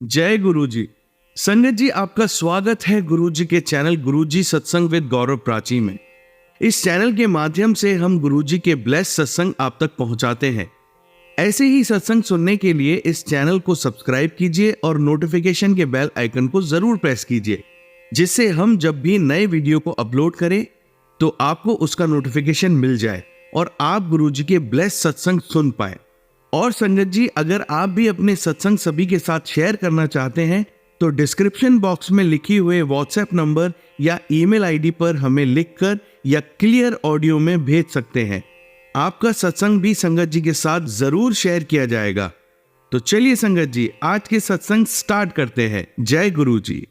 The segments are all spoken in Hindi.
जय गुरु जी। संगत जी, आपका स्वागत है गुरु जी के चैनल गुरु जी सत्संग विद गौरव प्राची में। इस चैनल के माध्यम से हम गुरु जी के ब्लेस सत्संग आप तक पहुंचाते हैं। ऐसे ही सत्संग सुनने के लिए इस चैनल को सब्सक्राइब कीजिए और नोटिफिकेशन के बेल आइकन को जरूर प्रेस कीजिए, जिससे हम जब भी नए वीडियो को अपलोड करें तो आपको उसका नोटिफिकेशन मिल जाए और आप गुरु जी के ब्लेस सत्संग सुन पाए। और संगत जी, अगर आप भी अपने सत्संग सभी के साथ शेयर करना चाहते हैं तो डिस्क्रिप्शन बॉक्स में लिखी हुए व्हाट्सएप नंबर या ईमेल आईडी पर हमें लिखकर या क्लियर ऑडियो में भेज सकते हैं। आपका सत्संग भी संगत जी के साथ जरूर शेयर किया जाएगा। तो चलिए संगत जी, आज के सत्संग स्टार्ट करते हैं। जय गुरु जी।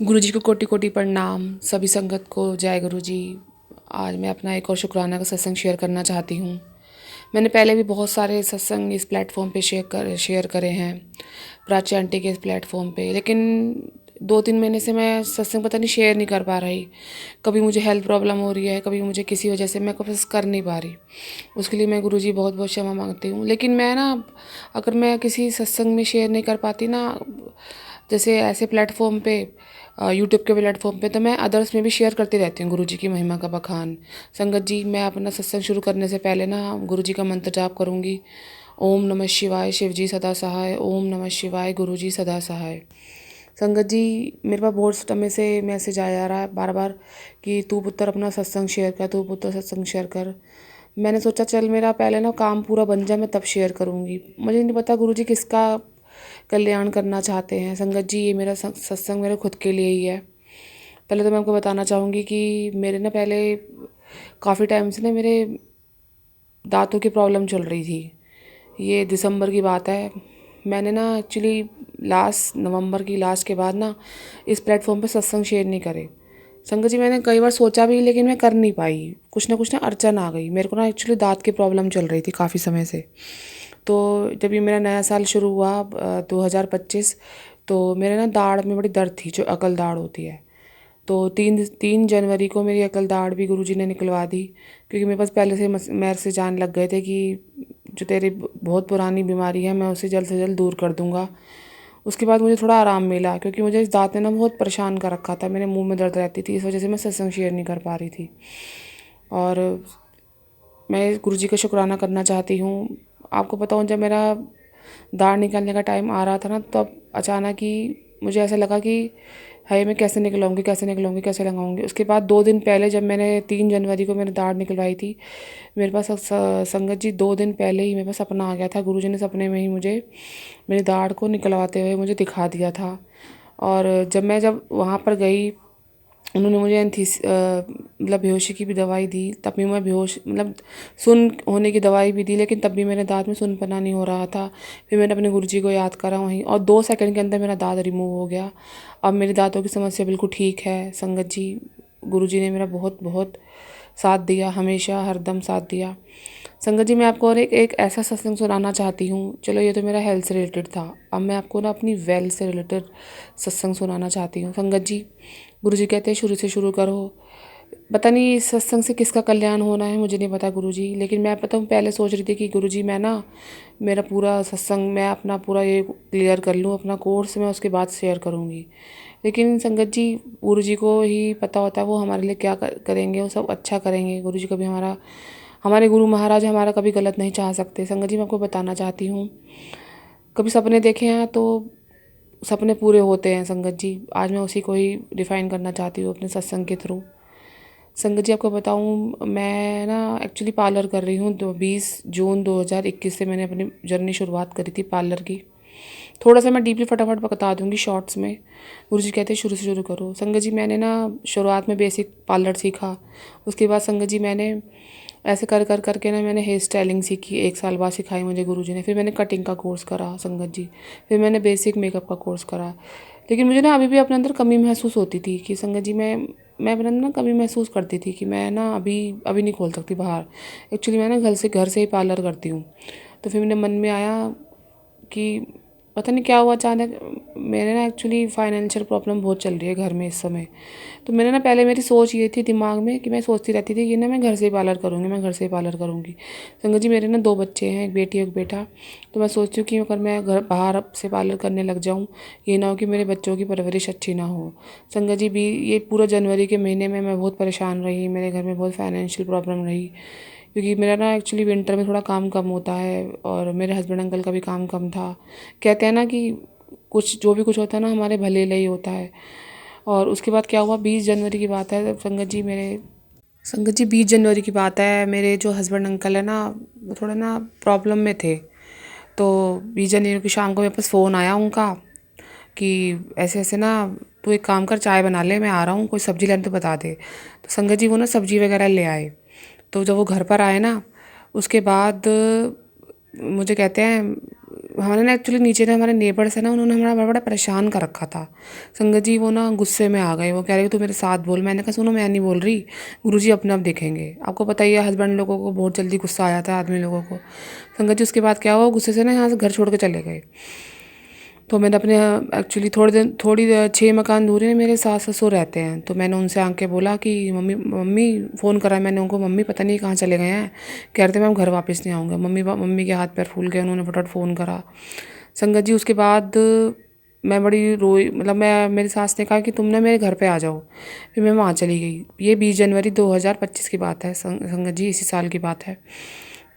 गुरु जी को कोटि कोटि प्रणाम। सभी संगत को जय गुरु जी। आज मैं अपना एक और शुक्राना का सत्संग शेयर करना चाहती हूँ। मैंने पहले भी बहुत सारे सत्संग इस प्लेटफॉर्म पे शेयर करे हैं, प्राची आंटी के इस प्लेटफॉर्म पे, लेकिन 2-3 महीने से मैं सत्संग पता नहीं शेयर नहीं कर पा रही। कभी मुझे हेल्थ प्रॉब्लम हो रही है, कभी मुझे किसी वजह से मैं बस कर नहीं पा रही। उसके लिए मैं गुरु जी बहुत बहुत क्षमा मांगती हूँ। लेकिन मैं ना, अगर मैं किसी सत्संग में शेयर नहीं कर पाती ना, जैसे ऐसे प्लेटफॉर्म पे, यूट्यूब के प्लेटफॉर्म पे, तो मैं अदर्स में भी शेयर करती रहती हूँ गुरु जी की महिमा का बखान। संगत जी, मैं अपना सत्संग शुरू करने से पहले ना गुरु जी का मंत्र जाप करूँगी। ओम नमः शिवाय, शिव जी सदा सहाय। ओम नमः शिवाय, गुरु जी सदा सहाय। संगत जी, मेरे पास बहुत समय से मैसेज आया रहा है बार बार कि तू पुत्र अपना सत्संग शेयर कर, तू पुत्र सत्संग शेयर कर। मैंने सोचा चल मेरा पहले ना काम पूरा बन जाए, मैं तब शेयर करूँगी। मुझे नहीं पता गुरु जी किसका कल्याण करना चाहते हैं। संगत जी, ये मेरा सत्संग मेरे खुद के लिए ही है। पहले तो मैं आपको बताना चाहूँगी कि मेरे ना पहले काफ़ी टाइम से ना मेरे दांतों की प्रॉब्लम चल रही थी। ये दिसंबर की बात है। मैंने ना एक्चुअली लास्ट नवंबर की लास्ट के बाद ना इस प्लेटफॉर्म पे सत्संग शेयर नहीं करे। संगत जी, मैंने कई बार सोचा भी, लेकिन मैं कर नहीं पाई। कुछ ना अड़चन आ गई। मेरे को ना एक्चुअली दांत की प्रॉब्लम चल रही थी काफ़ी समय से। तो जब ये मेरा नया साल शुरू हुआ 2025, तो मेरे ना दाढ़ में बड़ी दर्द थी, जो अकल दाढ़ होती है। तो 3 जनवरी को मेरी अकल दाढ़ भी गुरुजी ने निकलवा दी, क्योंकि मेरे पास पहले से मेरे से जान लग गए थे कि जो तेरी बहुत पुरानी बीमारी है, मैं उसे जल्द से जल्द दूर कर दूंगा। उसके बाद मुझे थोड़ा आराम मिला, क्योंकि मुझे इस दांत ने ना बहुत परेशान कर रखा था। मेरे मुंह में दर्द रहती थी, इस वजह से मैं सत्संग शेयर नहीं कर पा रही थी। और मैं गुरुजी का शुक्राना करना चाहती हूँ। आपको बताऊँ, जब मेरा दाढ़ निकालने का टाइम आ रहा था ना, तब अचानक ही मुझे ऐसा लगा कि हाय, मैं कैसे निकलाऊंगी, कैसे निकलाऊंगी, कैसे लगाऊंगी। उसके बाद 2 दिन पहले, जब मैंने 3 जनवरी को मैंने दाढ़ निकलवाई थी, मेरे पास संगत जी 2 दिन पहले ही मेरे पास सपना आ गया था। गुरुजी ने सपने में ही मुझे मेरी दाढ़ को निकलवाते हुए मुझे दिखा दिया था। और जब वहाँ पर गई, उन्होंने मुझे मतलब बेहोशी की भी दवाई दी। तब भी मैं बेहोश, मतलब सुन होने की दवाई भी दी, लेकिन तब भी मेरे दांत में सुनपना नहीं हो रहा था। फिर मैंने अपने गुरुजी को याद करा वहीं, और 2 सेकंड के अंदर मेरा दांत रिमूव हो गया। अब मेरे दांतों की समस्या बिल्कुल ठीक है। संगत जी, गुरुजी ने मेरा बहुत बहुत साथ दिया, हमेशा हरदम साथ दिया। संगत जी, मैं आपको और एक ऐसा सत्संग सुनाना चाहती हूँ। चलो, ये तो मेरा हेल्थ से रिलेटेड था। अब मैं आपको ना अपनी वेल्थ से रिलेटेड सत्संग सुनाना चाहती हूँ। संगत जी, गुरु जी कहते हैं शुरू से शुरू करो। पता नहीं इस सत्संग से किसका कल्याण होना है, मुझे नहीं पता गुरु जी। लेकिन मैं पता हूँ, पहले सोच रही थी कि गुरु जी, मैं ना मेरा पूरा सत्संग, मैं अपना पूरा ये क्लियर कर लूँ, अपना कोर्स, मैं उसके बाद शेयर करूँगी। लेकिन संगत जी, गुरु जी को ही पता होता है वो हमारे लिए क्या करेंगे। वो सब अच्छा करेंगे। गुरु जी कभी हमारे गुरु महाराज हमारा कभी गलत नहीं चाह सकते। संगत जी, मैं आपको बताना चाहती हूँ, कभी सपने देखे हैं तो सपने पूरे होते हैं। संगत जी, आज मैं उसी को ही डिफ़ाइन करना चाहती हूँ अपने सत्संग के थ्रू। संगत जी, आपको बताऊँ, मैं ना एक्चुअली पार्लर कर रही हूँ। 20 जून 2021 से मैंने अपनी जर्नी शुरुआत करी थी पार्लर की। थोड़ा सा मैं डीपली फटाफट बता दूंगी शॉर्ट्स में। गुरुजी कहते हैं शुरू से शुरू करो। संगत जी, मैंने ना शुरुआत में बेसिक पार्लर सीखा। उसके बाद संगत जी, मैंने ऐसे कर कर करके ना मैंने हेयर स्टाइलिंग सीखी। 1 साल बाद सिखाई मुझे गुरुजी ने। फिर मैंने कटिंग का कोर्स करा संगत जी। फिर मैंने बेसिक मेकअप का कोर्स करा। लेकिन मुझे ना अभी भी अपने अंदर कमी महसूस होती थी कि संगत जी, मैं अपने अंदर ना कमी महसूस करती थी कि मैं ना अभी अभी नहीं खोल सकती बाहर। एक्चुअली मैं ना घर से ही पार्लर करती हूँ। तो फिर मेरे मन में आया कि पता नहीं क्या हुआ अचानक मेरे ना एक्चुअली फाइनेंशियल प्रॉब्लम बहुत चल रही है घर में इस समय। तो मैंने ना पहले मेरी सोच ये थी दिमाग में कि मैं सोचती रहती थी कि ना मैं घर से ही पार्लर करूँगी, मैं घर से ही पार्लर करूँगी। संगत जी मेरे ना 2 बच्चे हैं, एक बेटी एक बेटा। तो मैं सोचती हूँ कि अगर मैं घर बाहर से पार्लर करने लग जाऊँ, ये ना हो कि मेरे बच्चों की परवरिश अच्छी ना हो। संगत जी भी ये पूरा जनवरी के महीने में मैं बहुत परेशान रही, मेरे घर में बहुत फाइनेंशियल प्रॉब्लम रही। क्योंकि मेरा ना एक्चुअली विंटर में थोड़ा काम कम होता है और मेरे हस्बैंड अंकल का भी काम कम था। कहते हैं ना कि कुछ जो भी कुछ होता है ना हमारे भले लिए ही होता है। और उसके बाद क्या हुआ, 20 जनवरी की बात है संगत जी 20 जनवरी की बात है, मेरे जो हस्बैंड अंकल है ना वो थोड़ा ना प्रॉब्लम में थे। तो 20 जनवरी की शाम को मेरे पास फ़ोन आया उनका कि ऐसे ऐसे ना तू एक काम कर, चाय बना ले, मैं आ रहा हूँ, कोई सब्ज़ी लेने तो बता दे। तो संगत जी वो ना सब्ज़ी वगैरह ले आए। तो जब वो घर पर आए ना उसके बाद मुझे कहते हैं, हमारे ना एक्चुअली नीचे ना हमारे नेबर्स है ना, उन्होंने हमारा बड़ा बड़ा परेशान कर रखा था। संगत जी वो ना गुस्से में आ गए, वो कह रहे तू मेरे साथ बोल। मैंने कहा सुनो मैं नहीं बोल रही, गुरुजी अपने आप देखेंगे। आपको पता ही है हस्बैंड लोगों को बहुत जल्दी गुस्सा आ जाता है आदमी लोगों को। संगत जी उसके बाद क्या हुआ, गुस्से से ना यहाँ से घर छोड़ के चले गए। तो मैंने अपने एक्चुअली थोड़ी 6 मकान दूरी में मेरे सास ससुर रहते हैं। तो मैंने उनसे आके बोला कि मम्मी मम्मी फ़ोन करा मैंने उनको, मम्मी पता नहीं कहाँ चले गए हैं। कह रहे थे मैम घर वापस नहीं आऊँगा। मम्मी के हाथ पैर फूल गए, उन्होंने फटाफट फ़ोन करा। संगत जी उसके बाद मैं बड़ी रोई, मतलब मैं मेरी सास ने कहा कि तुम ना मेरे घर पे आ जाओ। फिर मैं वहाँ चली गई। ये 20 जनवरी 2025 की बात है संगत जी, इसी साल की बात है।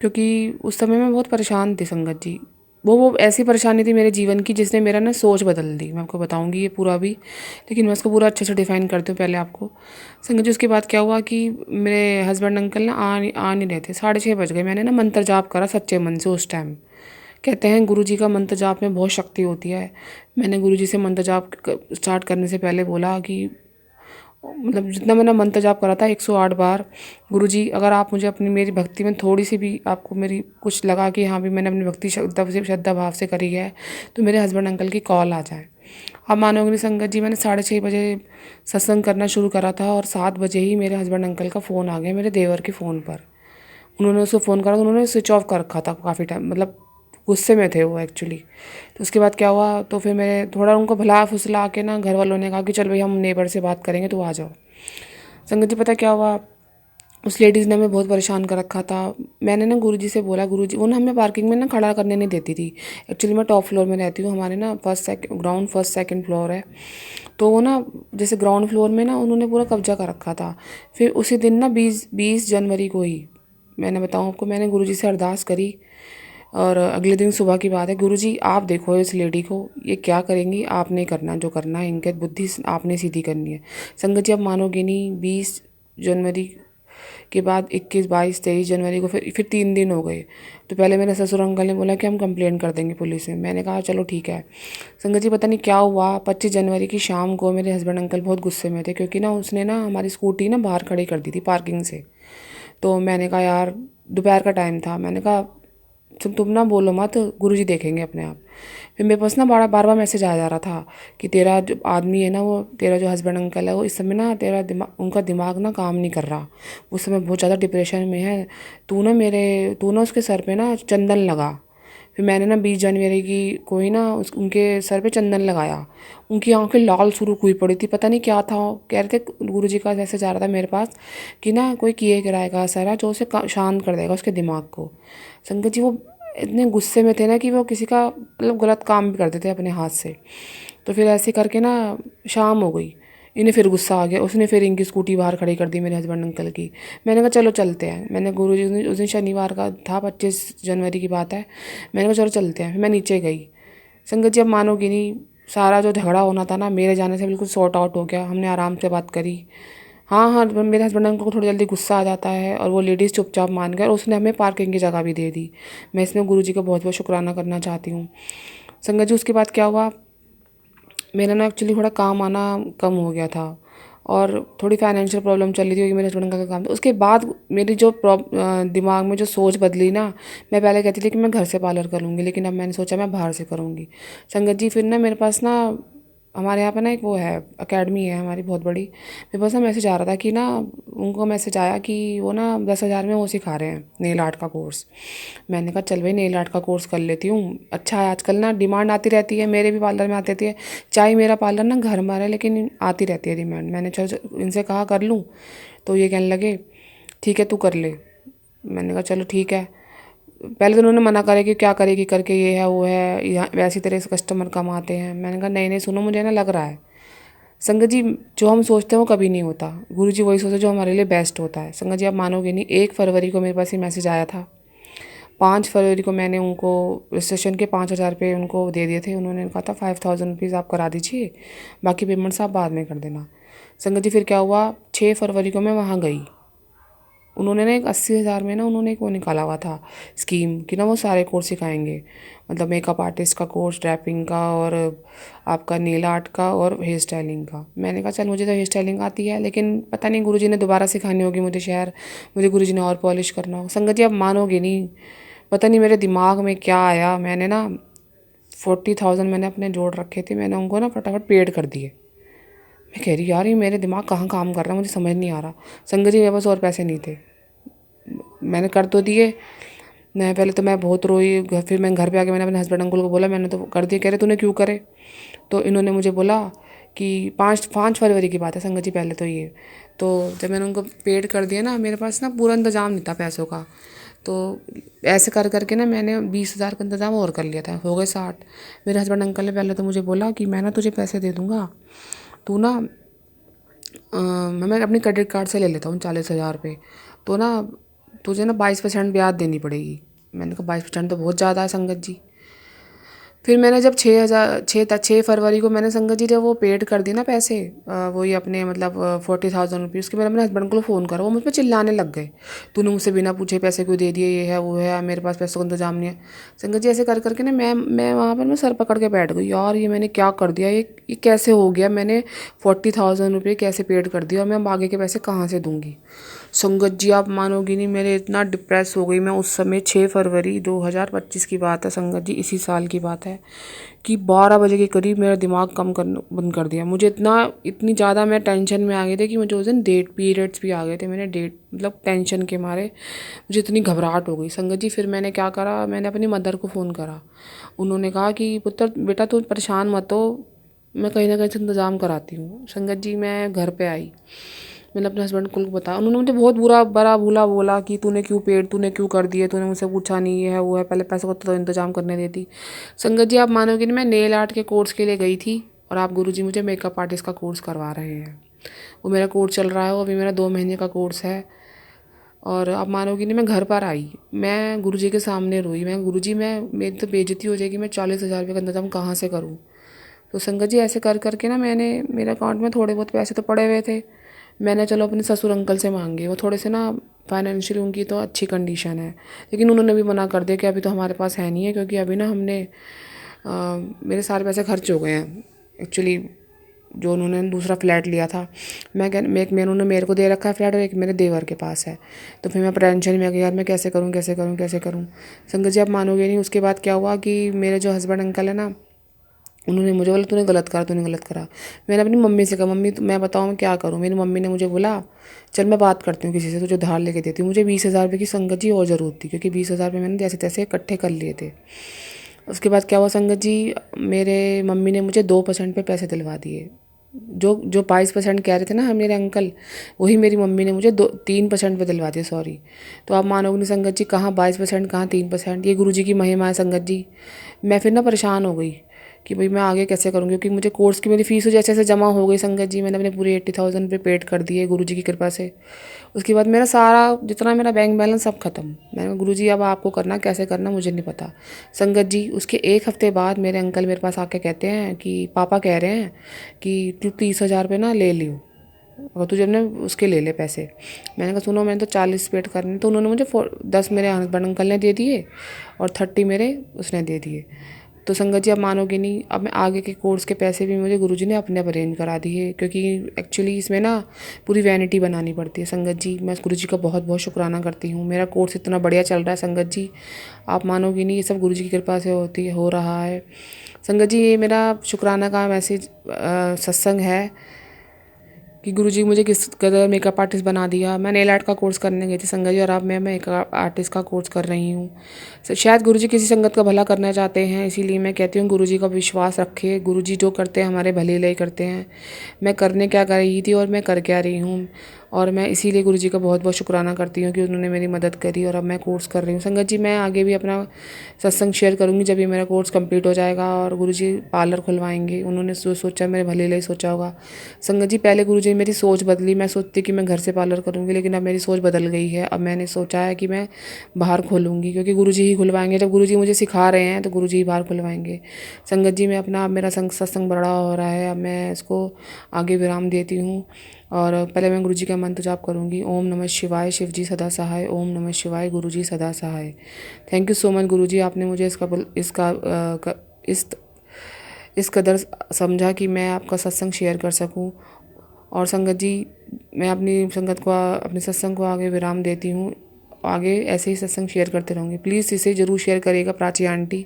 क्योंकि उस समय मैं बहुत परेशान थी संगत जी। वो ऐसी परेशानी थी मेरे जीवन की जिसने मेरा ना सोच बदल दी। मैं आपको बताऊंगी ये पूरा भी, लेकिन मैं उसको पूरा अच्छे से डिफाइन करती हूँ पहले आपको। संगत जी उसके बाद क्या हुआ कि मेरे हस्बैंड अंकल ना आ नहीं रहे थे, 6:30 बज गए। मैंने ना मंत्र जाप करा सच्चे मन से उस टाइम। कहते हैं गुरु जी का मंत्र जाप में बहुत शक्ति होती है। मैंने गुरु जी से मंत्र जाप स्टार्ट करने से पहले बोला कि मतलब जितना मैंने मंत्र जाप करा था 108 बार, गुरुजी अगर आप मुझे अपनी मेरी भक्ति में थोड़ी सी भी आपको मेरी कुछ लगा कि हाँ भी मैंने अपनी भक्ति श्रद्धा भाव से करी है, तो मेरे हस्बैंड अंकल की कॉल आ जाए। आप मानोगे नहीं संगत जी, मैंने 6:30 बजे सत्संग करना शुरू करा था और 7 बजे ही मेरे हस्बैंड अंकल का फ़ोन आ गया मेरे देवर के फ़ोन पर। उन्होंने उसको फ़ोन करा तो उन्होंने स्विच ऑफ कर रखा था काफ़ी टाइम, मतलब गुस्से में थे वो एक्चुअली। तो उसके बाद क्या हुआ, तो फिर मैंने थोड़ा उनको भुला फुसला के ना घर वालों ने कहा कि चल भाई हम नेबर से बात करेंगे, तो आ जाओ। संगत जी पता क्या हुआ, उस लेडीज़ ने हमें बहुत परेशान कर रखा था। मैंने ना गुरुजी से बोला, गुरुजी वो ना हमें पार्किंग में ना खड़ा करने नहीं देती थी। एक्चुअली मैं टॉप फ्लोर में रहती हूँ, हमारे ना ग्राउंड फर्स्ट सेकंड फ्लोर है। तो वो ना जैसे ग्राउंड फ्लोर में ना उन्होंने पूरा कब्जा कर रखा था। फिर उसी दिन ना 20 जनवरी को ही मैंने बताऊँ आपको, मैंने गुरुजी से अरदास करी। और अगले दिन सुबह की बात है, गुरुजी आप देखो इस लेडी को, ये क्या करेंगी, आपने करना जो करना है, इनके बुद्धि आपने सीधी करनी है। संगत जी आप मानोगे नहीं, 20 जनवरी के बाद 21, 22, 23 जनवरी को फिर 3 दिन हो गए। तो पहले मेरे ससुर अंकल ने बोला कि हम कंप्लेंट कर देंगे पुलिस में। मैंने कहा चलो ठीक है। संगत जी पता नहीं क्या हुआ, 25 जनवरी की शाम को मेरे हस्बैंड अंकल बहुत गुस्से में थे, क्योंकि ना उसने ना हमारी स्कूटी ना बाहर खड़ी कर दी थी पार्किंग से। तो मैंने कहा यार, दोपहर का टाइम था, मैंने कहा तुम ना बोलो मत, गुरुजी देखेंगे अपने आप। फिर मेरे पास ना बार बार मैसेज आ जा रहा था कि तेरा जो आदमी है ना, वो तेरा जो हस्बैंड अंकल है, वो इस समय ना तेरा दिमाग, उनका दिमाग ना काम नहीं कर रहा, उस समय बहुत ज़्यादा डिप्रेशन में है। तू ना उसके सर पे ना चंदन लगा। फिर मैंने ना 20 जनवरी की कोई ना उनके सर पे चंदन लगाया। उनकी आंखें लाल शुरू हुई पड़ी थी, पता नहीं क्या था। कह रहे थे गुरुजी का मैसेज आ रहा था मेरे पास कि ना कोई किए कराएगा असर है जो उसे शांत कर देगा उसके दिमाग को। संगत जी वो इतने गुस्से में थे ना कि वो किसी का मतलब गलत काम भी करते थे अपने हाथ से। तो फिर ऐसे करके ना शाम हो गई, इन्हें फिर गुस्सा आ गया, उसने फिर इनकी स्कूटी बाहर खड़ी कर दी मेरे हस्बैंड अंकल की। मैंने कहा चलो चलते हैं, मैंने गुरुजी उस दिन शनिवार का था, 25 जनवरी की बात है। मैंने कहा चलो चलते हैं, फिर मैं नीचे गई। संगत जी अब मानोगी नहीं, सारा जो झगड़ा होना था ना मेरे जाने से बिल्कुल सॉर्ट आउट हो गया, हमने आराम से बात करी। हाँ हाँ, मेरे हस्बैंड अंकल को थोड़ी जल्दी गुस्सा आ जाता है और वो लेडीज़ चुपचाप मान गए और उसने हमें पार्किंग की जगह भी दे दी। मैं इसमें गुरुजी का बहुत बहुत शुक्राना करना चाहती हूँ। संगत जी उसके बाद क्या हुआ, मेरा ना एक्चुअली थोड़ा काम आना कम हो गया था और थोड़ी फाइनेंशियल प्रॉब्लम चल रही थी क्योंकि मेरे हस्बैंड का काम था। उसके बाद मेरी जो दिमाग में जो सोच बदली ना, मैं पहले कहती थी कि मैं घर से पार्लर करूँगी, लेकिन अब मैंने सोचा मैं बाहर से करूँगी। संगत जी फिर ना मेरे पास ना हमारे यहाँ पे ना एक वो है एकेडमी है हमारी बहुत बड़ी। मेरे पास ना मैसेज आ रहा था कि ना उनको मैसेज आया कि वो ना 10,000 में वो सिखा रहे हैं नेल आर्ट का कोर्स। मैंने कहा चल भाई नेल आर्ट का कोर्स कर लेती हूँ, अच्छा है। आजकल ना डिमांड आती रहती है, मेरे भी पार्लर में आती रहती है, चाहे मेरा पार्लर ना घर में है लेकिन आती रहती है डिमांड। मैंने चल इनसे कहा कर लूँ, तो ये कहने लगे ठीक है तू कर ले। मैंने कहा चलो ठीक है। पहले तो उन्होंने मना करे कि क्या करेगी करके, ये है वो है, यहाँ वैसी तरह से कस्टमर कम आते हैं। मैंने कहा नहीं नहीं सुनो, मुझे ना लग रहा है संगत जी जो हम सोचते हैं वो कभी नहीं होता। गुरु जी वही सोचते जो हमारे लिए बेस्ट होता है। संगत जी आप मानोगे नहीं, 1 फरवरी को मेरे पास ये मैसेज आया था। 5 फरवरी को मैंने उनको रजिस्ट्रेशन के 5,000 रुपये उनको दे दिए थे। उन्होंने कहा था 5,000 रुपीज़ आप करा दीजिए, बाकी पेमेंट्स आप बाद में कर देना। संगत जी फिर क्या हुआ, 6 फरवरी को मैं वहाँ गई। उन्होंने ना एक 80,000 में ना उन्होंने एक वो निकाला हुआ था स्कीम कि ना वो सारे कोर्स सिखाएंगे, मतलब मेकअप आर्टिस्ट का कोर्स, ड्रैपिंग का, और आपका नेल आर्ट का, और हेयर स्टाइलिंग का। मैंने कहा चल मुझे तो हेयर स्टाइलिंग आती है, लेकिन पता नहीं गुरुजी ने दोबारा सिखानी होगी मुझे, शायद मुझे गुरुजी ने और पॉलिश करना हो। संगत जी आप मानोगे नहीं, पता नहीं मेरे दिमाग में क्या आया, मैंने ना 40,000 मैंने अपने जोड़ रखे थे, मैंने उनको ना फटाफट पेड कर दिए। मैं कह रही यार ये मेरे दिमाग कहाँ काम कर रहा है, मुझे समझ नहीं आ रहा। संगत जी मेरे पास और पैसे नहीं थे, मैंने कर तो दिए। मैं पहले तो मैं बहुत रोई, फिर मैं घर पे आके मैंने अपने हस्बैंड अंकल को बोला मैंने तो कर दिए। कह रहे तूने क्यों करे? तो इन्होंने मुझे बोला कि 5 फरवरी की बात है संगत जी पहले तो ये। तो जब मैंने उनको पेड कर दिया ना, मेरे पास ना पूरा इंतज़ाम नहीं था पैसों का, तो ऐसे कर करके ना मैंने 20,000 का इंतज़ाम और कर लिया था, हो गए 60। मेरे हस्बैंड अंकल ने पहले तो मुझे बोला कि मैं ना तुझे पैसे दे दूँगा, तू ना मैं अपनी क्रेडिट कार्ड से ले लेता हूँ 40,000 रुपये, तो ना तुझे ना 22% ब्याज देनी पड़ेगी। मैंने कहा 22% तो बहुत ज़्यादा है संगत जी। फिर मैंने जब 6 फरवरी को मैंने संगत जी जब वो पेड कर दी ना पैसे, वही अपने मतलब 40,000 रुपीज़, उसके बाद अपने हस्बैंड को फ़ोन करा, वो मुझ पर चिल्लाने लग गए, तूने मुझसे बिना पूछे पैसे क्यों दे दिए, ये है वो है, मेरे पास पैसों का इंतजाम नहीं है। संगत जी ऐसे कर करके ना मैं वहाँ पर मैं सर पकड़ के बैठ गई, यार ये मैंने क्या कर दिया, ये कैसे हो गया, मैंने 40,000 रुपये कैसे पेड कर दिया और मैं आगे के पैसे कहाँ से दूँगी। संगत जी आप मानोगी नहीं, मेरे इतना डिप्रेस हो गई मैं उस समय। 6 फरवरी 2025 की बात है संगत जी, इसी साल की बात है कि 12 बजे के करीब मेरा दिमाग काम करना बंद कर दिया। मुझे इतनी ज़्यादा मैं टेंशन में आ गई थी कि मुझे उस दिन डेट पीरियड्स भी आ गए थे। मैंने डेट मतलब टेंशन के मारे मुझे इतनी घबराहट हो गई संगत जी। फिर मैंने क्या करा, मैंने अपनी मदर को फ़ोन करा। उन्होंने कहा कि पुत्र बेटा तू परेशान मत हो, मैं कहीं ना कहीं से इंतज़ाम कराती हूँ। संगत जी मैं घर पे आई, मैंने अपने हस्बैंड को बताया। उन्होंने मुझे बहुत बुरा बड़ा भूला बोला कि तूने क्यों कर दिए, तूने मुझसे पूछा नहीं, ये है वो है, पहले पैसों का तो इंतजाम करने देती। संगत जी आप मानोगे नहीं, मैं नेल आर्ट के कोर्स के लिए गई थी और आप गुरुजी मुझे मेकअप आर्टिस्ट का कोर्स करवा रहे हैं। वो मेरा कोर्स चल रहा है, वो अभी मेरा 2 महीने का कोर्स है। और आप मानोगे नहीं, मैं घर पर आई, मैं गुरुजी के सामने रोई, मैं गुरुजी मैं मेरी तो बेइज्जती हो जाएगी, मैं 40,000 रुपये का इंतजाम कहाँ से करूँ। तो संगत जी ऐसे कर करके ना मैंने, मेरे अकाउंट में थोड़े बहुत पैसे तो पड़े हुए थे, मैंने चलो अपने ससुर अंकल से मांगे। वो थोड़े से ना फाइनेंशियल उनकी तो अच्छी कंडीशन है, लेकिन उन्होंने भी मना कर दिया कि अभी तो हमारे पास है नहीं है, क्योंकि अभी ना हमने मेरे सारे पैसे खर्च हो गए हैं एक्चुअली। जो उन्होंने दूसरा फ्लैट लिया था, उन्होंने मेरे को दे रखा है फ्लैट और एक मेरे देवर के पास है। तो फिर मैं टेंशन में आ गई, यार मैं कैसे करूँ कैसे करूँ कैसे करूँ। संगत जी आप मानोगे नहीं, उसके बाद क्या हुआ कि मेरे जो हस्बैंड अंकल है ना, उन्होंने मुझे बोला तूने गलत करा। मैंने अपनी मम्मी से कहा मम्मी मैं बताऊँ मैं क्या करूँ। मेरी मम्मी ने मुझे बोला चल मैं बात करती हूँ किसी से, तुझे उधार लेके देती हूँ। मुझे 20,000 रुपये की संगत जी और ज़रूरत थी, क्योंकि 20,000 रुपये मैंने जैसे तैसे इकट्ठे कर लिए थे। उसके बाद क्या हुआ संगत जी, मेरे मम्मी ने मुझे 2% पे पैसे दिलवा दिए। जो जो 22% कह रहे थे ना मेरे अंकल, वही मेरी मम्मी ने मुझे 3% पे दिलवा दिया, सॉरी। तो आप मानोगे नहीं संगत जी, कहाँ 22% कहाँ 3%, ये गुरुजी की महिमा है संगत जी। मैं फिर ना परेशान हो गई कि भाई मैं आगे कैसे करूँगी, क्योंकि मुझे कोर्स की मेरी फ़ीस जैसे जैसे जमा हो गई संगत जी। मैंने अपने पूरे 80,000 रुपये पेड कर दिए गुरुजी की कृपा से। उसके बाद मेरा सारा जितना मेरा बैंक बैलेंस सब खत्म। मैंने कहा गुरुजी अब आपको करना, कैसे करना मुझे नहीं पता। संगत जी उसके 1 हफ्ते बाद मेरे अंकल मेरे पास आके कहते हैं कि पापा कह रहे हैं कि तू 30,000 रुपये ना ले लियो, अगर तुझे अपने उसके ले ले पैसे। मैंने कहा सुनो मैंने तो 40 पेड करने, तो उन्होंने मुझे 10 मेरे हस्बैंड अंकल ने दे दिए और 30 मेरे उसने दे दिए। तो संगत जी आप मानोगे नहीं, अब मैं आगे के कोर्स के पैसे भी मुझे गुरुजी ने अपने आप अरेंज करा दिए, क्योंकि एक्चुअली इसमें ना पूरी वैनिटी बनानी पड़ती है। संगत जी मैं गुरुजी का बहुत बहुत शुक्राना करती हूँ। मेरा कोर्स इतना बढ़िया चल रहा है संगत जी, आप मानोगे नहीं, ये सब गुरुजी की कृपा से हो रहा है। संगत जी ये मेरा शुक्राना का मैसेज सत्संग है कि गुरुजी मुझे किस कदर मेकअप आर्टिस्ट बना दिया। मैं नेल आर्ट का कोर्स करने गई थी संगत जी, और अब मैं मेकअप आर्टिस्ट का कोर्स कर रही हूँ। शायद गुरुजी किसी संगत का भला करना चाहते हैं, इसीलिए मैं कहती हूँ गुरुजी का विश्वास रखे। गुरुजी जो करते हैं हमारे भले लिए करते हैं। मैं करने क्या कर रही थी और मैं कर क्या रही हूँ, और मैं इसीलिए गुरुजी का बहुत बहुत शुक्राना करती हूँ कि उन्होंने मेरी मदद करी, और अब मैं कोर्स कर रही हूँ। संगत जी मैं आगे भी अपना सत्संग शेयर करूँगी जब ये मेरा कोर्स कंप्लीट हो जाएगा और गुरुजी पार्लर खुलवाएंगे। उन्होंने सोचा मेरे भले लिए सोचा होगा। संगत जी पहले गुरुजी ने मेरी सोच बदली, मैं सोचती कि मैं घर से पार्लर करूँगी, लेकिन अब मेरी सोच बदल गई है। अब मैंने सोचा है कि मैं बाहर खोलूँगी, क्योंकि गुरुजी ही खुलवाएंगे। जब गुरुजी मुझे सिखा रहे हैं तो गुरुजी ही बाहर खुलवाएंगे। संगत जी मैं अपना, मेरा सत्संग बड़ा हो रहा है, अब मैं इसको आगे विराम देती हूँ। और पहले मैं गुरुजी का मंत्र जाप करूँगी। ओम नमः शिवाय, शिव जी सदा सहाय। ओम नमः शिवाय, गुरुजी सदा सहाय। थैंक यू सो मच गुरुजी, आपने मुझे इस कदर समझा कि मैं आपका सत्संग शेयर कर सकूं। और संगत जी मैं अपने सत्संग को आगे विराम देती हूँ। आगे ऐसे ही सत्संग शेयर करते रहूँगी। प्लीज़ इसे ज़रूर शेयर करिएगा प्राची आंटी।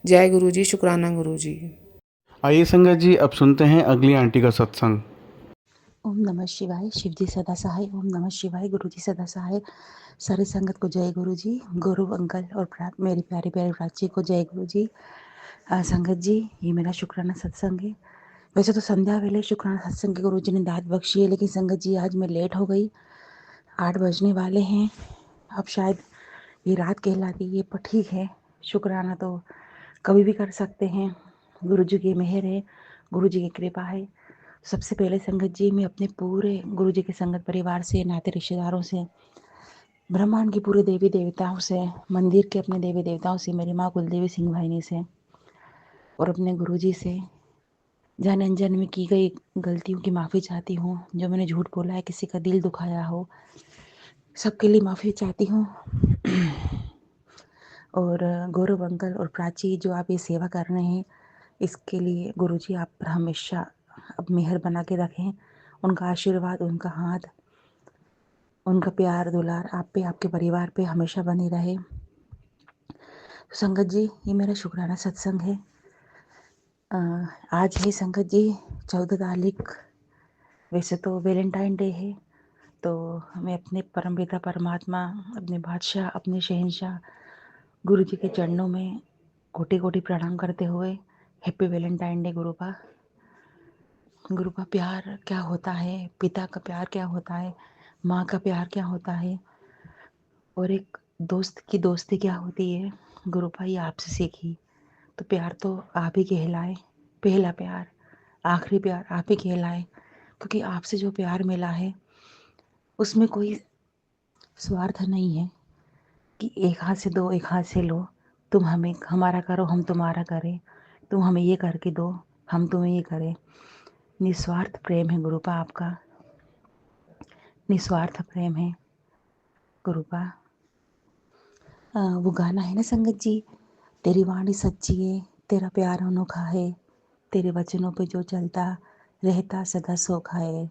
जय गुरु जी, शुक्राना गुरु जी। आइए संगत जी अब सुनते हैं अगली आंटी का सत्संग। ओम नमः शिवाय, शिव जी सदा सहाय। ओम नमः शिवाय, गुरु जी सदा सहाय। सारी संगत को जय गुरु जी। गुरु अंकल और मेरी प्यारी प्यारी प्राची को जय गुरु जी। संगत जी ये मेरा शुक्राना सत्संग है। वैसे तो संध्या वेले शुक्राना सत्संग के गुरु जी ने दात बख्शी है, लेकिन संगत जी आज मैं लेट हो गई। 8 बजने वाले हैं। अब शायद ये रात कहलाती है, पर ठीक है, शुक्राना तो कभी भी कर सकते हैं। गुरु जी की मेहर है, गुरु जी की कृपा है। सबसे पहले संगत जी मैं अपने पूरे गुरु जी के संगत परिवार से, नाते रिश्तेदारों से, ब्रह्मांड की पूरे देवी देवताओं से, मंदिर के अपने देवी देवताओं से, मेरी माँ कुलदेवी सिंह भाईनी से और अपने गुरु जी से जाने अनजाने में की गई गलतियों की माफ़ी चाहती हूँ। जो मैंने झूठ बोला है, किसी का दिल दुखाया हो, सबके लिए माफ़ी चाहती हूँ। और गौरव अंकल और प्राची जो आप ये सेवा कर रहे हैं, इसके लिए गुरुजी आप पर हमेशा अब मेहर बना के रखें। उनका आशीर्वाद, उनका हाथ, उनका प्यार दुलार आप पे, आपके परिवार पे हमेशा बनी रहे। तो संगत जी ये मेरा शुक्राना सत्संग है। आज है संगत जी 14 तारीख। वैसे तो वैलेंटाइन डे है, तो मैं अपने परमपिता परमात्मा, अपने बादशाह, अपने शहंशाह गुरु जी के चरणों में कोटि कोटि प्रणाम करते हुए हैप्पी वैलेंटाइन डे गुरुपा। गुरु का प्यार क्या होता है, पिता का प्यार क्या होता है, माँ का प्यार क्या होता है, और एक दोस्त की दोस्ती क्या होती है, गुरुपा ये आपसे सीखी। तो प्यार तो आप ही कहलाए, पहला प्यार, आखिरी प्यार आप ही कहलाए, क्योंकि आपसे जो प्यार मिला है उसमें कोई स्वार्थ नहीं है कि एक हाथ से दो एक हाथ से लो। तुम हमें हमारा करो, हम तुम्हारा करें, तुम हमें ये करके दो, हम तुम्हें ये करें। निस्वार्थ प्रेम है गुरुपा आपका, निस्वार्थ प्रेम है गुरुपा। वो गाना है ना संगत जी, तेरी वाणी सच्ची है, तेरा प्यार अनोखा है, तेरे वचनों पे जो चलता रहता सदा सोखा है।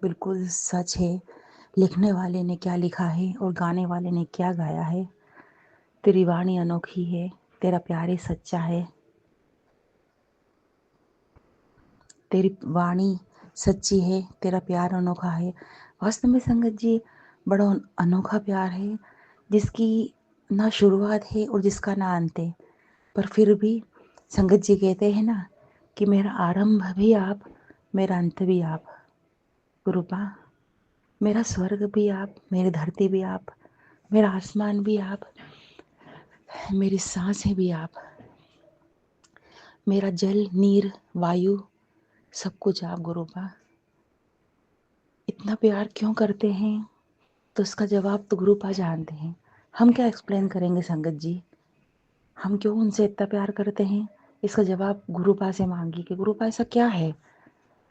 बिल्कुल सच है। लिखने वाले ने क्या लिखा है और गाने वाले ने क्या गाया है। तेरी वाणी अनोखी है, तेरा प्यार ही सच्चा है, तेरी वाणी सच्ची है, तेरा प्यार अनोखा है। वास्तव में संगत जी बड़ा अनोखा प्यार है, जिसकी ना शुरुआत है और जिसका ना अंत है। पर फिर भी संगत जी कहते हैं ना कि मेरा आरंभ भी आप, मेरा अंत भी आप। गुरुपा मेरा स्वर्ग भी आप, मेरी धरती भी आप, मेरा आसमान भी आप, मेरी सांसें भी आप, मेरा जल नीर वायु सब कुछ आप गुरुपा। इतना प्यार क्यों करते हैं, तो इसका जवाब तो गुरुपा जानते हैं। हम क्या एक्सप्लेन करेंगे संगत जी, हम क्यों उनसे इतना प्यार करते हैं, इसका जवाब गुरुपा से मांगी कि गुरुपा ऐसा क्या है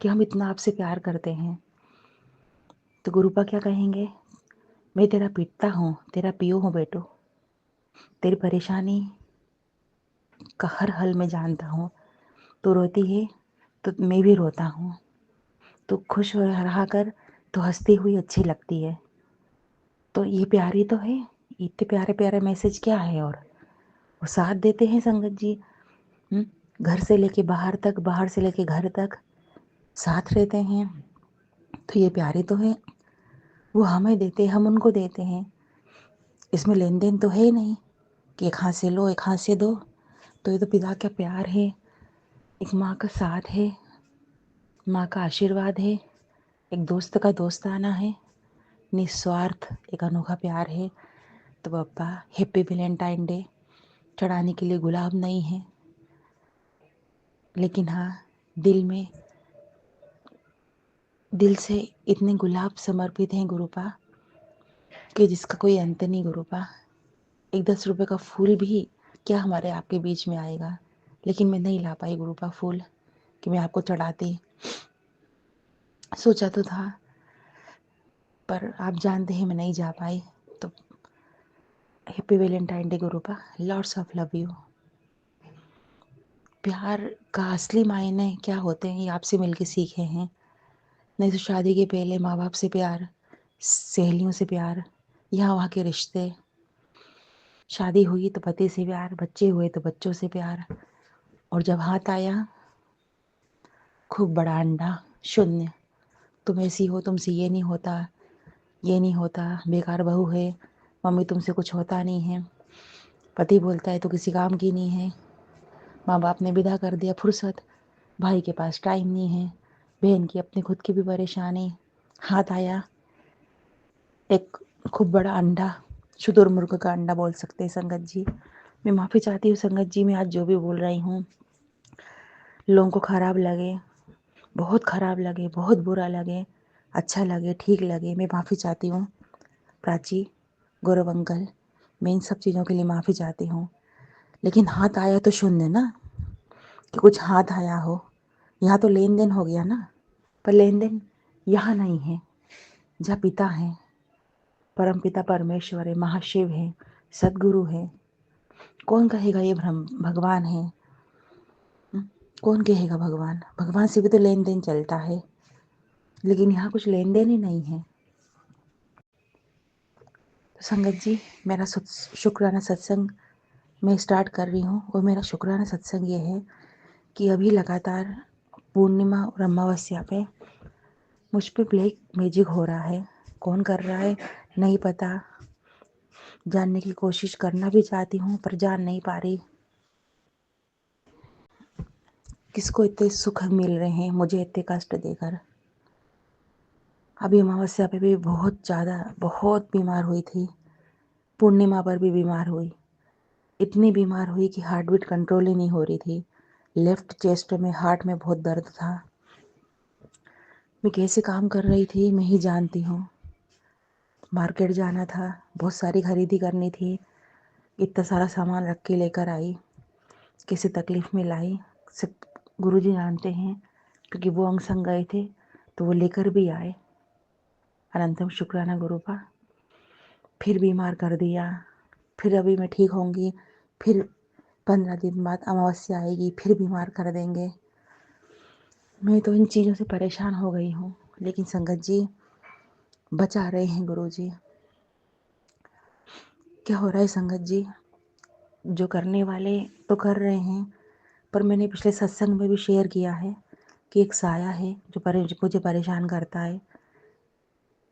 कि हम इतना आपसे प्यार करते हैं। तो गुरुपा क्या कहेंगे, मैं तेरा पिता हूँ, तेरा पियो हूँ बेटो। तेरी परेशानी का हर हल मैं जानता हूँ। तू रोती है तो मैं भी रोता हूँ, तू खुश हो रहा कर तो हँसती हुई अच्छी लगती है। तो ये प्यार ही तो है, इतने प्यारे प्यारे मैसेज क्या है। और वो साथ देते हैं संगत जी। घर से लेके बाहर तक, बाहर से लेके घर तक साथ रहते हैं। तो ये प्यार ही तो है। वो हमें देते, हम उनको देते हैं। इसमें लेन देन तो है ही नहीं कि एक हाथ से लो एक हाथ से दो। तो ये तो पिता का प्यार है, एक माँ का साथ है, माँ का आशीर्वाद है, एक दोस्त का दोस्ताना है, निस्वार्थ एक अनोखा प्यार है। तो पापा हैप्पी वैलेंटाइन डे। चढ़ाने के लिए गुलाब नहीं है, लेकिन हाँ, दिल से इतने गुलाब समर्पित हैं गुरुपा कि जिसका कोई अंत नहीं गुरुपा। एक 10 रुपए का फूल भी क्या हमारे आपके बीच में आएगा, लेकिन मैं नहीं ला पाई गुरुपा फूल कि मैं आपको चढ़ाती। सोचा तो था, पर आप जानते हैं मैं नहीं जा पाई। तो happy Valentine day गुरुपा, lots of love you. प्यार का असली मायने क्या होते हैं ये आपसे मिलके सीखे हैं। नहीं तो शादी के पहले माँ बाप से प्यार, सहेलियों से प्यार, यहाँ वहाँ के रिश्ते। शादी हुई तो पति से प्यार, बच्चे हुए तो बच्चों से प्यार। और जब हाथ आया खूब बड़ा अंडा, शून्य। तुम ऐसी हो, तुमसे ये नहीं होता, ये नहीं होता, बेकार बहू है, मम्मी तुमसे कुछ होता नहीं है, पति बोलता है तो किसी काम की नहीं है, माँ बाप ने विदा कर दिया, फुर्सत, भाई के पास टाइम नहीं है, बहन की अपनी खुद की भी परेशानी। हाथ आया एक खूब बड़ा अंडा, शुतुरमुर्ग का अंडा बोल सकते हैं संगत जी। मैं माफ़ी चाहती हूँ संगत जी, मैं आज जो भी बोल रही हूँ लोगों को ख़राब लगे, बहुत ख़राब लगे, बहुत बुरा लगे, अच्छा लगे, ठीक लगे, मैं माफ़ी चाहती हूँ। प्राची, गौरव अंकल, मैं इन सब चीज़ों के लिए माफ़ी चाहती हूँ। लेकिन हाथ आया तो शून्य ना, कि कुछ हाथ आया हो। यहाँ तो लेन देन हो गया ना, पर लेन देन यहाँ नहीं है, जहाँ पिता हैं, परम पिता परमेश्वर है, महाशिव है, सदगुरु है। कौन कहेगा ये भगवान है? कौन कहेगा भगवान? भगवान से भी तो लेन देन चलता है, लेकिन यहाँ कुछ लेन देन ही नहीं है। तो संगत जी, मेरा शुक्राना सत्संग मैं स्टार्ट कर रही हूँ। और मेरा शुक्राना सत्संग ये है कि अभी लगातार पूर्णिमा और अमावस्या पे मुझ पे ब्लैक मैजिक हो रहा है। कौन कर रहा है नहीं पता, जानने की कोशिश करना भी चाहती हूँ पर जान नहीं पा रही। किसको इतने सुख मिल रहे हैं मुझे इतने कष्ट देकर। अभी अमावस्या पे भी बहुत ज़्यादा बहुत बीमार हुई थी, पूर्णिमा पर भी बीमार हुई, इतनी बीमार हुई कि हार्ट बीट कंट्रोल ही नहीं हो रही थी। लेफ्ट चेस्ट में, हार्ट में बहुत दर्द था। मैं कैसे काम कर रही थी मैं ही जानती हूँ। मार्केट जाना था, बहुत सारी खरीदी करनी थी, इतना सारा सामान रख के लेकर आई, किसी तकलीफ़ में लाई, सिर्फ गुरुजी जानते हैं, क्योंकि वो अंग संग गए थे तो वो लेकर भी आए। अनंतम शुक्राना गुरुपा। फिर बीमार कर दिया, फिर अभी मैं ठीक होंगी, फिर 15 दिन बाद अमावस्या आएगी, फिर बीमार कर देंगे। मैं तो इन चीज़ों से परेशान हो गई हूँ, लेकिन संगत जी बचा रहे हैं गुरुजी। क्या हो रहा है संगत जी, जो करने वाले तो कर रहे हैं, पर मैंने पिछले सत्संग में भी शेयर किया है कि एक साया है जो मुझे परेशान करता है।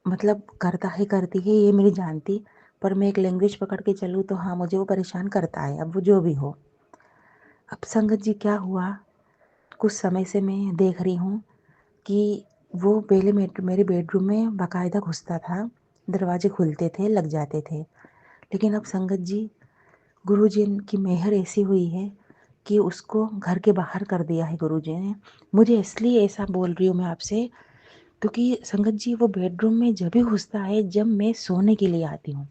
मतलब करता है, करती है ये मेरी जानती, पर मैं एक लैंग्वेज पकड़ के चलूँ तो हाँ मुझे वो परेशान करता है। अब वो जो भी हो, अब संगत जी क्या हुआ, कुछ समय से मैं देख रही हूँ कि वो पहले मेरे बेडरूम में बाकायदा घुसता था, दरवाजे खुलते थे, लग जाते थे। लेकिन अब संगत जी गुरुजी की मेहर ऐसी हुई है कि उसको घर के बाहर कर दिया है गुरुजी ने। मुझे इसलिए ऐसा बोल रही हूँ मैं आपसे, क्योंकि संगत जी वो बेडरूम में जब भी घुसता है जब मैं सोने के लिए आती हूँ,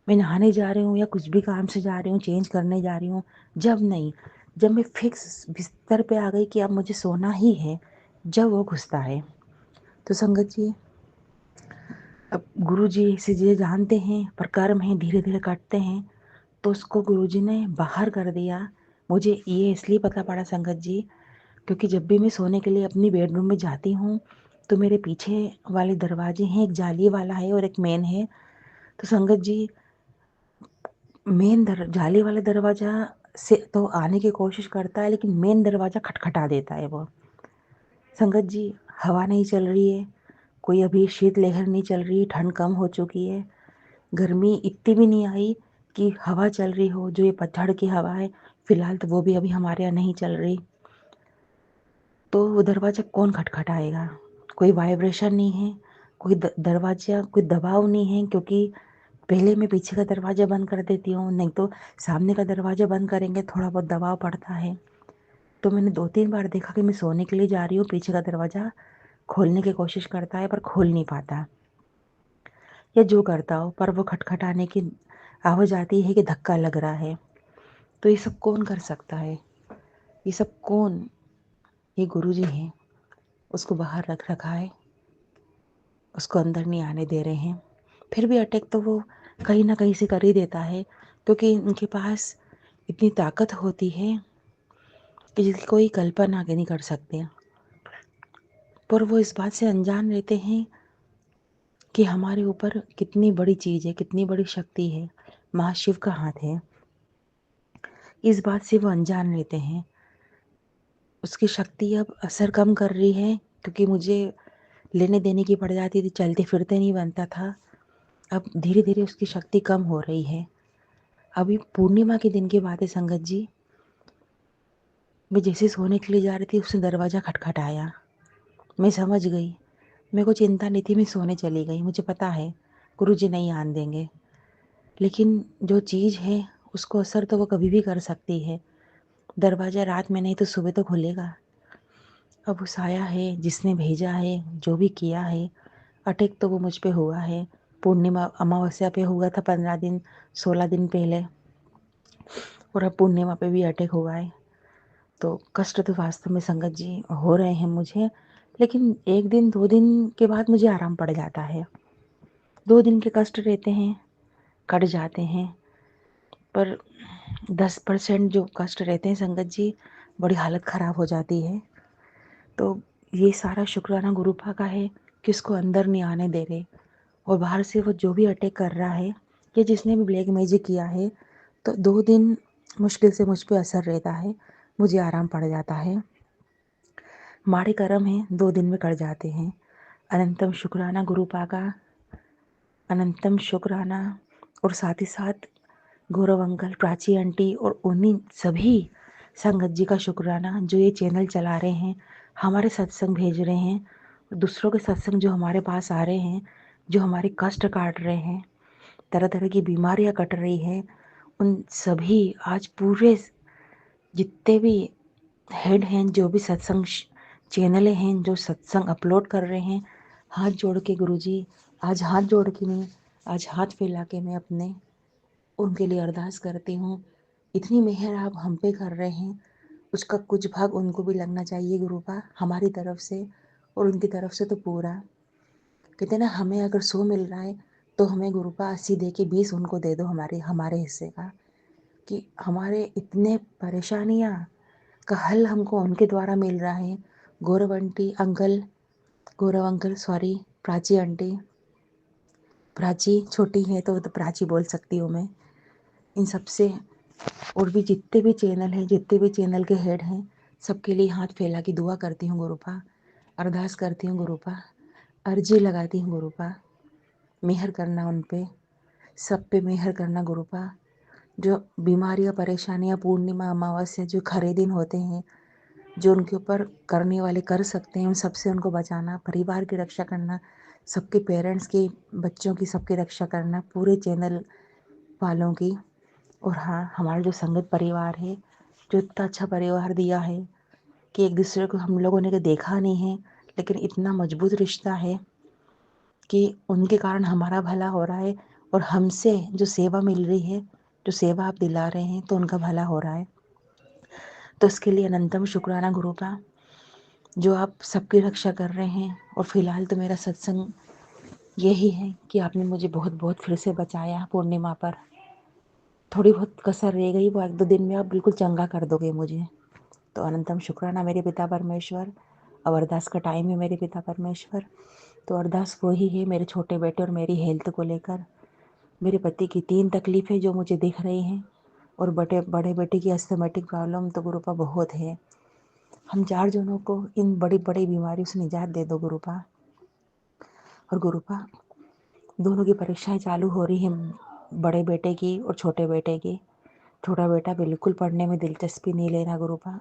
मैं नहाने जा रही हूँ या कुछ भी काम से जा रही हूँ, चेंज करने जा रही हूँ, जब नहीं, जब मैं फिक्स बिस्तर पे आ गई कि अब मुझे सोना ही है, जब वो घुसता है। तो संगत जी अब गुरुजी ऐसी चीज़ें जानते हैं, पर कर्म है धीरे धीरे काटते हैं। तो उसको गुरुजी ने बाहर कर दिया, मुझे ये इसलिए पता पड़ा संगत जी, क्योंकि जब भी मैं सोने के लिए अपनी बेडरूम में जाती हूँ, तो मेरे पीछे वाले दरवाजे हैं, एक जाली वाला है और एक मेन है। तो संगत जी, जाली वाले दरवाज़ा से तो आने की कोशिश करता है, लेकिन मेन दरवाज़ा खटखटा देता है वो। संगत जी, हवा नहीं चल रही है, कोई अभी शीतलहर नहीं चल रही, ठंड कम हो चुकी है, गर्मी इतनी भी नहीं आई कि हवा चल रही हो, जो ये पतझड़ की हवा है, फ़िलहाल तो वो भी अभी हमारे यहाँ नहीं चल रही। तो वो दरवाज़ा कौन खटखटाएगा? कोई वाइब्रेशन नहीं है, कोई दरवाज़ा कोई दबाव नहीं है, क्योंकि पहले मैं पीछे का दरवाज़ा बंद कर देती हूँ, नहीं तो सामने का दरवाज़ा बंद करेंगे थोड़ा बहुत दबाव पड़ता है। तो मैंने 2-3 बार देखा कि मैं सोने के लिए जा रही हूँ, पीछे का दरवाज़ा खोलने की कोशिश करता है पर खोल नहीं पाता, या जो करता हो, पर वो खटखटाने की आवाज़ आती है कि धक्का लग रहा है। तो ये सब कौन कर सकता है? ये सब कौन? ये गुरुजी हैं, उसको बाहर रख रखा है, उसको अंदर नहीं आने दे रहे हैं। फिर भी अटैक तो वो कहीं न कहीं से कर ही देता है, क्योंकि उनके पास इतनी ताकत होती है कि जिसकी कोई कल्पना आगे नहीं कर सकते। पर वो इस बात से अनजान रहते हैं कि हमारे ऊपर कितनी बड़ी चीज़ है, कितनी बड़ी शक्ति है, महाशिव का हाथ है। इस बात से वो अनजान रहते हैं। उसकी शक्ति अब असर कम कर रही है, क्योंकि मुझे लेने देने की पड़ जाती थी, चलते फिरते नहीं बनता था। अब धीरे-धीरे उसकी शक्ति कम हो रही है। अभी पूर्णिमा के दिन की बात है संगत जी, मैं जैसे सोने के लिए जा रही थी, उसने दरवाज़ा खटखटाया। मैं समझ गई, मेरे को चिंता नहीं थी, मैं सोने चली गई। मुझे पता है गुरुजी नहीं आने देंगे, लेकिन जो चीज़ है उसको असर तो वो कभी भी कर सकती है। दरवाज़ा रात में नहीं तो सुबह तो खुलेगा। अब उस आया है, जिसने भेजा है, जो भी किया है, अटैक तो वो मुझ पे हुआ है। पूर्णिमा अमावस्या पे हुआ था 15 दिन, 16 दिन पहले, और अब पूर्णिमा पे भी अटैक हुआ है। तो कष्ट तो वास्तव में संगत जी हो रहे हैं मुझे, लेकिन 1 दिन 2 दिन के बाद मुझे आराम पड़ जाता है। 2 दिन के कष्ट रहते हैं, कट जाते हैं, पर 10% जो कष्ट रहते हैं संगत जी, बड़ी हालत ख़राब हो जाती है। तो ये सारा शुक्राना गुरुपा का है कि उसको अंदर नहीं आने दे रहे, और बाहर से वो जो भी अटैक कर रहा है, या जिसने भी ब्लैक मैजिक किया है, तो 2 दिन मुश्किल से मुझ पे असर रहता है, मुझे आराम पड़ जाता है। माड़े कर्म हैं, 2 दिन में कट जाते हैं। अनंतम शुक्राना गुरुपा का, अनंतम शुक्राना। और साथ ही साथ गौरव अंकल, प्राची आंटी और उन्हीं सभी संगत जी का शुक्राना, जो ये चैनल चला रहे हैं, हमारे सत्संग भेज रहे हैं, दूसरों के सत्संग जो हमारे पास आ रहे हैं, जो हमारे कष्ट काट रहे हैं, तरह तरह की बीमारियां कट रही हैं, उन सभी आज पूरे जितने भी हेड हैं, जो भी सत्संग चैनलें हैं, जो सत्संग अपलोड कर रहे हैं, हाथ जोड़ के गुरुजी, आज हाथ जोड़ के नहीं, आज हाथ फैला के मैं अपने उनके लिए अरदास करती हूँ। इतनी मेहर आप हम पे कर रहे हैं, उसका कुछ भाग उनको भी लगना चाहिए गुरुपा, हमारी तरफ से और उनकी तरफ से तो पूरा। कहते हैं ना, हमें अगर 100 मिल रहा है तो हमें गुरुपा 80 दे के 20 उनको दे दो, हमारे हमारे हिस्से का, कि हमारे इतने परेशानियाँ का हल हमको उनके द्वारा मिल रहा है। Gaurav aunty uncle, Gaurav uncle sorry, Prachi aunty, Prachi छोटी है तो प्राची बोल सकती हूँ मैं, इन सब से, और भी जितने भी चैनल हैं, जितने भी चैनल के हेड हैं, सबके लिए हाथ फैला के दुआ करती हूँ गुरुपा, अरदास करती हूँ गुरुपा, अर्जी लगाती हूँ गुरुपा, मेहर करना उन पे, सब पे मेहर करना गुरुपा। जो बीमारियाँ परेशानियाँ पूर्णिमा अमावस्या जो खरे दिन होते हैं, जो उनके ऊपर करने वाले कर सकते हैं, उन सबसे उनको बचाना, परिवार की रक्षा करना, सबके पेरेंट्स की, बच्चों की, सबकी रक्षा करना, पूरे चैनल वालों की। और हाँ, हमारा जो संगत परिवार है, जो इतना अच्छा परिवार दिया है कि एक दूसरे को हम लोगों ने देखा नहीं है, लेकिन इतना मजबूत रिश्ता है कि उनके कारण हमारा भला हो रहा है, और हमसे जो सेवा मिल रही है, जो सेवा आप दिला रहे हैं, तो उनका भला हो रहा है। तो इसके लिए अनंतम शुक्राना गुरुपा, जो आप सबकी रक्षा कर रहे हैं। और फिलहाल तो मेरा सत्संग यही है कि आपने मुझे बहुत बहुत फिर से बचाया पूर्णिमा पर। थोड़ी बहुत कसर रह गई, वो 1-2 दिन में आप बिल्कुल चंगा कर दोगे मुझे। तो अनंतम शुक्राना मेरे पिता परमेश्वर। अब अरदास का टाइम है मेरे पिता परमेश्वर। तो अरदास वही है मेरे छोटे बेटे और मेरी हेल्थ को लेकर। मेरे पति की 3 तकलीफ़ें जो मुझे दिख रही हैं, और बड़े बेटे की अस्थमैटिक प्रॉब्लम तो गुरुपा बहुत है। हम 4 जनों को इन बड़ी-बड़ी बीमारियों से निजात दे दो गुरुपा। और गुरुपा, दोनों की परीक्षाएं चालू हो रही हैं, बड़े बेटे की और छोटे बेटे की। छोटा बेटा बिल्कुल पढ़ने में दिलचस्पी नहीं ले रहा गुरुपा।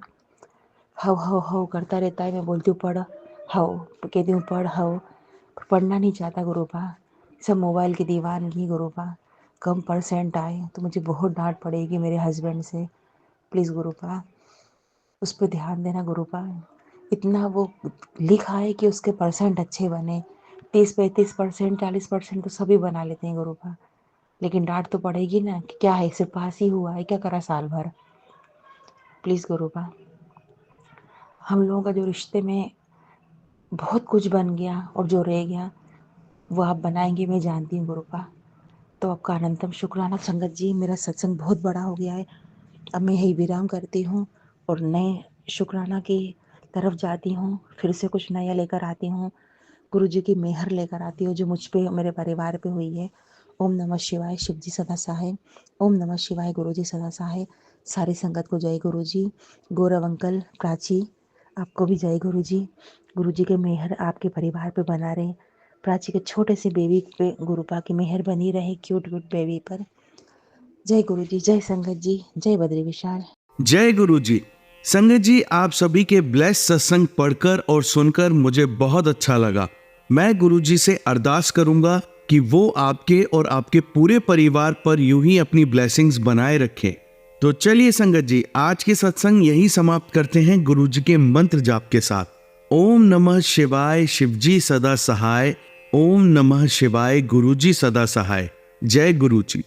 हाउ हाउ हाउ करता रहता है। मैं बोलती हूँ पढ़, हाउ कहती हूँ पढ़, हाउ पढ़ना नहीं चाहता गुरुपा। सब मोबाइल की दीवानगी गुरुपा। कम परसेंट आए तो मुझे बहुत डांट पड़ेगी मेरे हस्बैंड से। प्लीज़ गुरुपा, उस पर ध्यान देना गुरुपा। इतना वो लिखा है कि उसके परसेंट अच्छे बने। 30-35%, 40% तो सभी बना लेते हैं गुरुपा। लेकिन डांट तो पड़ेगी ना कि क्या है, सिर्फ पास ही हुआ है, क्या करा साल भर। प्लीज़ गुरुपा, हम लोगों का जो रिश्ते में बहुत कुछ बन गया और जो रह गया वो आप बनाएंगे, मैं जानती हूँ गुरुपा। तो आपका अनंतम शुक्राना संगत जी। मेरा सत्संग बहुत बड़ा हो गया है, अब मैं यही विराम करती हूँ और नए शुक्राना की तरफ जाती हूँ। फिर से कुछ नया लेकर आती हूँ, गुरु जी की मेहर लेकर आती हूँ जो मुझ पे मेरे परिवार पे हुई है। ओम नमः शिवाय, शिव जी सदा सहाय। ओम नमः शिवाय, गुरु जी सदा सहाय। सारी संगत को जय गुरु जी। गौरव अंकल, प्राची, आपको भी जय गुरु जी। गुरु जी के मेहर आपके परिवार पे बना रहे। प्राची के छोटे से बेबी पे गुरुपा की मेहर बनी रहे, क्यूट क्यूट बेबी पर। जय गुरु जी, जय संगत जी, जय बद्री विशाल। जय गुरु जी। संगत जी, आप सभी के ब्लेस सत्संग पढ़कर और सुनकर मुझे बहुत अच्छा लगा। मैं गुरु जी से अरदास करूंगा कि वो आपके और आपके पूरे परिवार पर यूं ही अपनी ब्लेसिंग्स बनाए रखें। तो चलिए संगत जी, आज के सत्संग यही समाप्त करते हैं गुरु जी के मंत्र जाप के साथ। ओम नमः शिवाय, शिवजी सदा सहाय। ओम नमः शिवाय, गुरु जी सदा सहाय। जय गुरु जी।